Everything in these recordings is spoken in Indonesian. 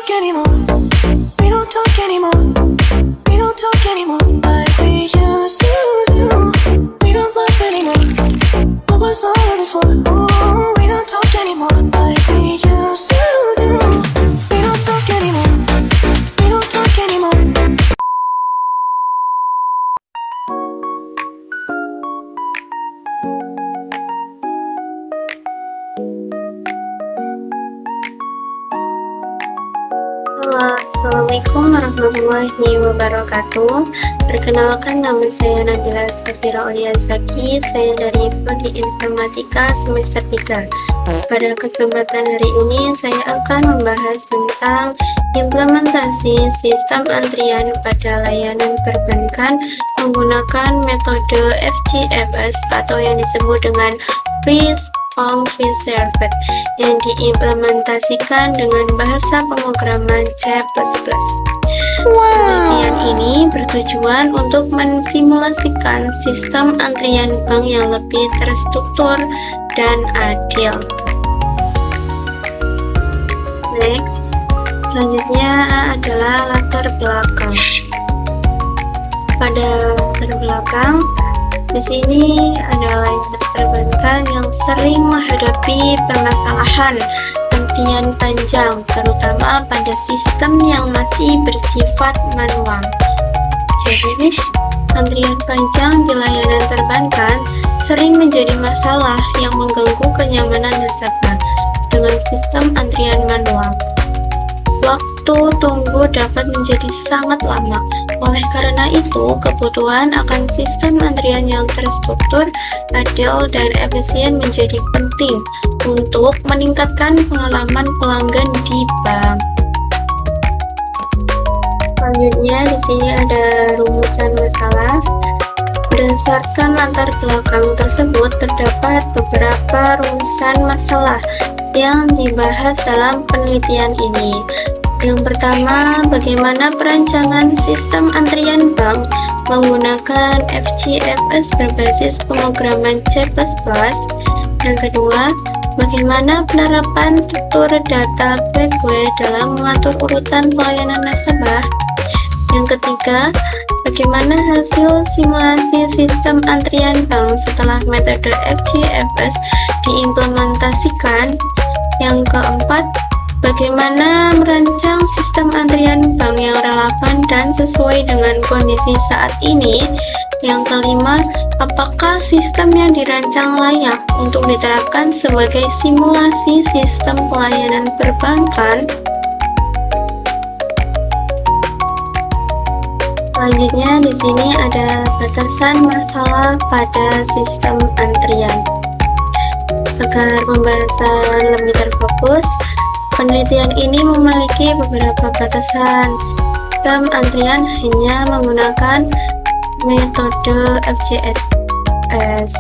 talk anymore. We don't talk anymore. We don't talk anymore like we used to do. We don't laugh anymore. What was all of it for? Ooh, we don't talk anymore like we used to do. We don't talk anymore. We don't talk anymore. Assalamualaikum warahmatullahi wabarakatuh. Perkenalkan, nama saya Nabila Safira Aulia Zaki. Saya dari Prodi Informatika semester 3. Pada kesempatan hari ini saya akan membahas tentang implementasi sistem antrian pada layanan perbankan menggunakan metode FGFS atau yang disebut dengan Responsive Server yang diimplementasikan dengan bahasa pemrograman C++. Penelitian ini bertujuan untuk mensimulasikan sistem antrian bank yang lebih terstruktur dan adil. Next, selanjutnya adalah latar belakang. Pada latar belakang, di sini ada layanan perbankan yang sering menghadapi permasalahan antrian panjang, terutama pada sistem yang masih bersifat manual. Jadi, antrian panjang di layanan perbankan sering menjadi masalah yang mengganggu kenyamanan nasabah dengan sistem antrian manual. Waktu tunggu dapat menjadi sangat lama. Oleh karena itu, kebutuhan akan sistem antrian yang terstruktur, adil, dan efisien menjadi penting untuk meningkatkan pengalaman pelanggan di bank. Selanjutnya, di sini ada rumusan masalah. Berdasarkan latar belakang tersebut, terdapat beberapa rumusan masalah yang dibahas dalam penelitian ini. Yang pertama, bagaimana perancangan sistem antrian bank menggunakan FGFS berbasis pemrograman C++. Yang kedua, bagaimana penerapan struktur data gateway dalam mengatur urutan pelayanan nasabah. Yang ketiga, bagaimana hasil simulasi sistem antrian bank setelah metode FGFS diimplementasikan. Yang keempat, bagaimana merancang sistem antrian bank yang relevan dan sesuai dengan kondisi saat ini. Yang kelima, apakah sistem yang dirancang layak untuk diterapkan sebagai simulasi sistem pelayanan perbankan. Selanjutnya di sini ada batasan masalah pada sistem antrian. Agar pembahasan lebih terfokus, penelitian ini memiliki beberapa batasan. Sistem antrian hanya menggunakan metode FGFS.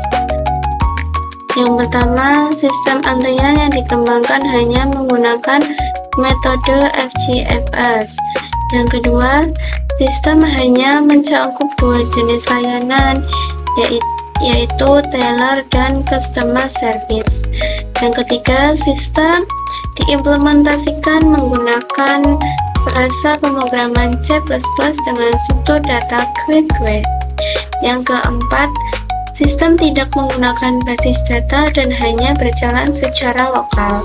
Yang pertama, sistem antrian yang dikembangkan hanya menggunakan metode FGFS. Yang kedua, sistem hanya mencakup dua jenis layanan, yaitu teller dan customer service. Yang ketiga, sistem diimplementasikan menggunakan bahasa pemrograman C++ dengan struktur data gateway. Yang keempat, sistem tidak menggunakan basis data dan hanya berjalan secara lokal.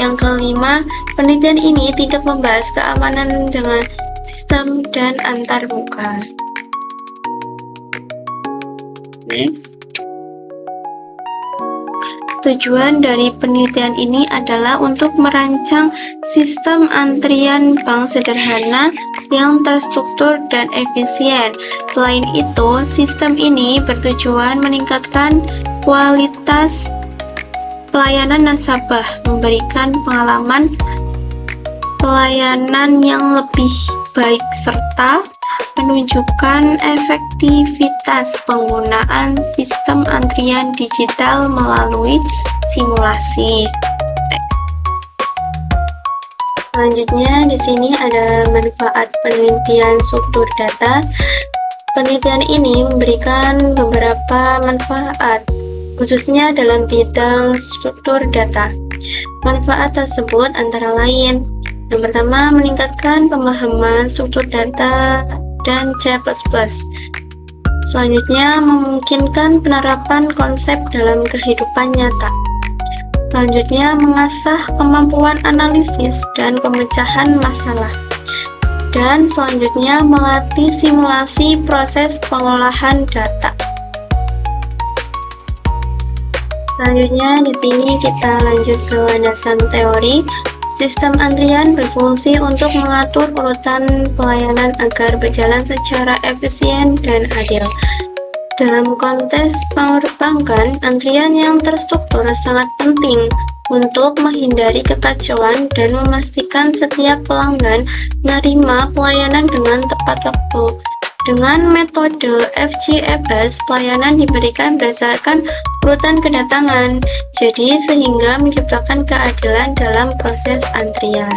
Yang kelima, penelitian ini tidak membahas keamanan dengan sistem dan antarmuka. Next. Tujuan dari penelitian ini adalah untuk merancang sistem antrian bank sederhana yang terstruktur dan efisien. Selain itu, sistem ini bertujuan meningkatkan kualitas pelayanan nasabah, memberikan pengalaman pelayanan yang lebih baik, serta menunjukkan efektivitas penggunaan sistem antrian digital melalui simulasi. Selanjutnya di sini ada manfaat penelitian struktur data. Penelitian ini memberikan beberapa manfaat, khususnya dalam bidang struktur data. Manfaat tersebut antara lain Yang pertama, meningkatkan pemahaman struktur data dan C++. Selanjutnya, memungkinkan penerapan konsep dalam kehidupan nyata. Selanjutnya, mengasah kemampuan analisis dan pemecahan masalah. Dan selanjutnya, melatih simulasi proses pengolahan data. Selanjutnya, di sini kita lanjut ke landasan teori. Sistem antrian berfungsi untuk mengatur urutan pelayanan agar berjalan secara efisien dan adil. Dalam konteks perbankan, antrian yang terstruktur sangat penting untuk menghindari kekacauan dan memastikan setiap pelanggan menerima pelayanan dengan tepat waktu. Dengan metode FGFS, pelayanan diberikan berdasarkan urutan kedatangan, jadi sehingga menciptakan keadilan dalam proses antrian.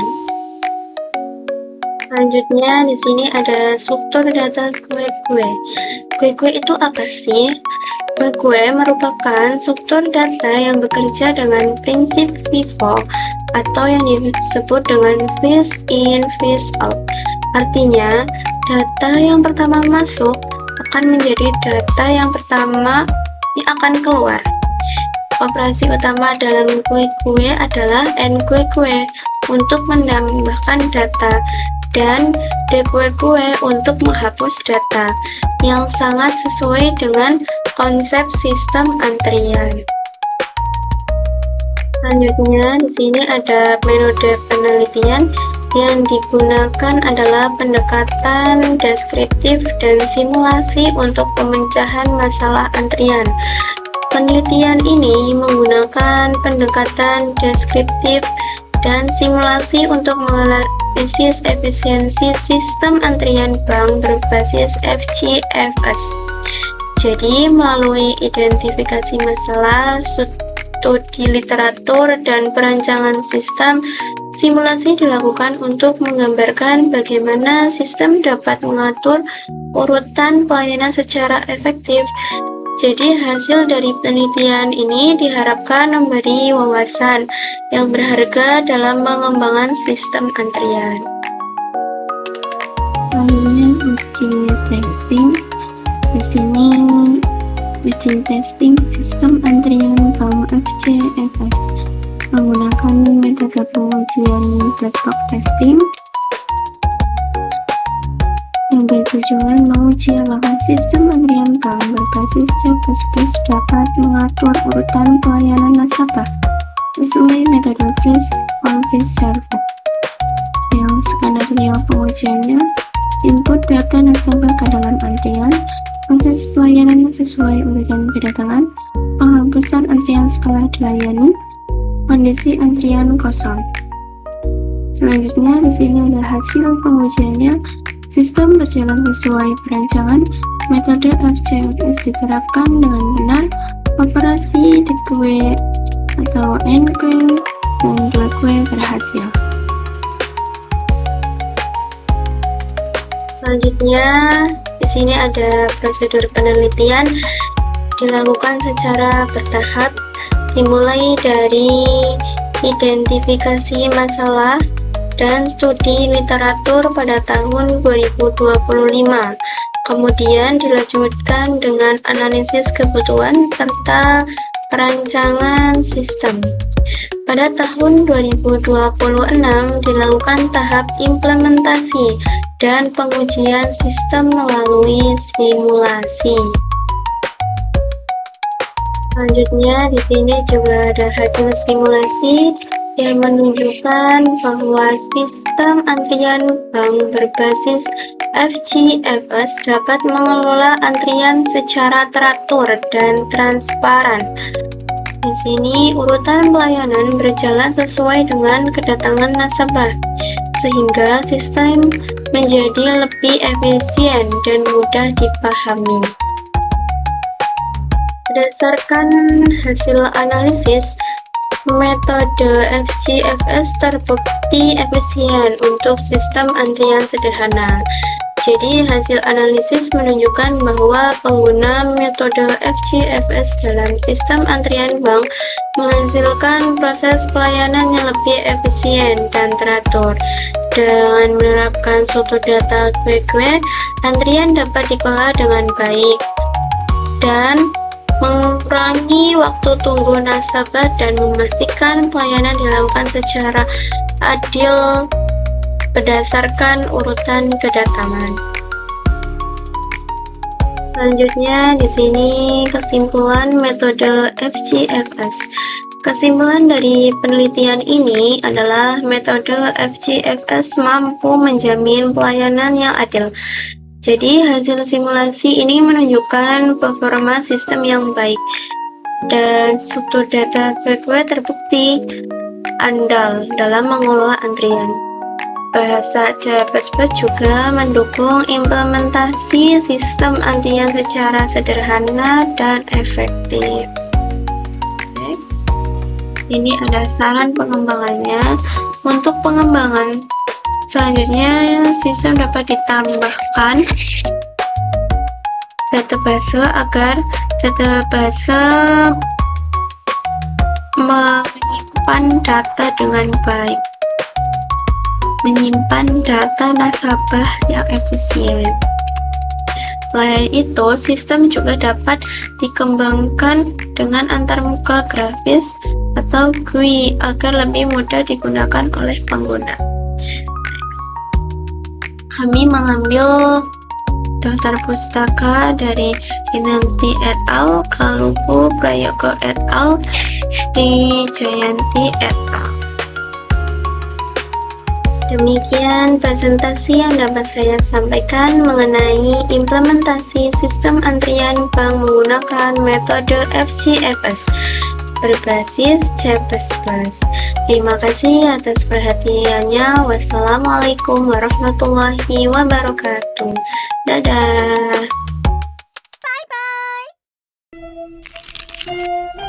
Selanjutnya di sini ada struktur data kue-kue. Kue-kue itu apa sih? Kue-kue merupakan struktur data yang bekerja dengan prinsip FIFO atau yang disebut dengan phase in, phase out. Artinya, data yang pertama masuk akan menjadi data yang pertama yang akan keluar. Operasi utama dalam kue-kue adalah N-kue-kue untuk menambahkan data dan D-kue-kue untuk menghapus data, yang sangat sesuai dengan konsep sistem antrian. Selanjutnya, di sini ada metode penelitian. Yang digunakan adalah pendekatan deskriptif dan simulasi untuk pemecahan masalah antrian. Penelitian ini menggunakan pendekatan deskriptif dan simulasi untuk menganalisis efisiensi sistem antrian bank berbasis FGFS. Jadi, melalui identifikasi masalah, studi literatur, dan perancangan sistem, simulasi dilakukan untuk menggambarkan bagaimana sistem dapat mengatur urutan pelayanan secara efektif. Jadi, hasil dari penelitian ini diharapkan memberi wawasan yang berharga dalam pengembangan sistem antrian. Selanjutnya, uji testing. Di sini, uji testing sistem antrian bank FGFS menggunakan metode pengujian black box testing yang bertujuan menguji apakah sistem antrian bank berbasis C++ dapat mengatur urutan pelayanan nasabah sesuai metode first on first server. Yang skenario pengujiannya, input data nasabah ke dalam antrian, proses pelayanan sesuai urutan kedatangan, penghapusan antrian setelah dilayani, kondisi antrian kosong. Selanjutnya, di sini ada hasil pengujiannya. Sistem berjalan sesuai perancangan, metode FGFS diterapkan dengan benar, operasi D-kue atau N-kue dan D-kue berhasil. Selanjutnya, di sini ada prosedur penelitian dilakukan secara bertahap, dimulai dari identifikasi masalah dan studi literatur pada tahun 2025. Kemudian dilanjutkan dengan analisis kebutuhan serta perancangan sistem. Pada tahun 2026 dilakukan tahap implementasi dan pengujian sistem melalui simulasi. Selanjutnya, di sini juga ada hasil simulasi yang menunjukkan bahwa sistem antrian bank berbasis FGFS dapat mengelola antrian secara teratur dan transparan. Di sini, urutan pelayanan berjalan sesuai dengan kedatangan nasabah, sehingga sistem menjadi lebih efisien dan mudah dipahami. Berdasarkan hasil analisis, metode FGFS terbukti efisien untuk sistem antrian sederhana. Jadi, hasil analisis menunjukkan bahwa pengguna metode FGFS dalam sistem antrian bank menghasilkan proses pelayanan yang lebih efisien dan teratur. Dengan menerapkan struktur data kue-kue, antrian dapat dikelola dengan baik dan mengurangi waktu tunggu nasabah dan memastikan pelayanan dilakukan secara adil berdasarkan urutan kedatangan. Selanjutnya di sini kesimpulan metode FGFS. Kesimpulan dari penelitian ini adalah metode FGFS mampu menjamin pelayanan yang adil. Jadi hasil simulasi ini menunjukkan performa sistem yang baik dan struktur data kue-kue terbukti andal dalam mengelola antrian. Bahasa C++ juga mendukung implementasi sistem antrian secara sederhana dan efektif. Sini ada saran pengembangannya. Untuk pengembangan selanjutnya, sistem dapat ditambahkan database agar database menyimpan data dengan baik, menyimpan data nasabah yang efisien. Selain itu, sistem juga dapat dikembangkan dengan antarmuka grafis atau GUI agar lebih mudah digunakan oleh pengguna. Kami mengambil daftar pustaka dari Kinanti et al., Kaluku, Prayogo et al., di Jayanti et al. Demikian presentasi yang dapat saya sampaikan mengenai implementasi sistem antrian bank menggunakan metode FGFS berbasis C++. Terima kasih atas perhatiannya. Wassalamualaikum warahmatullahi wabarakatuh. Dadah. Bye bye.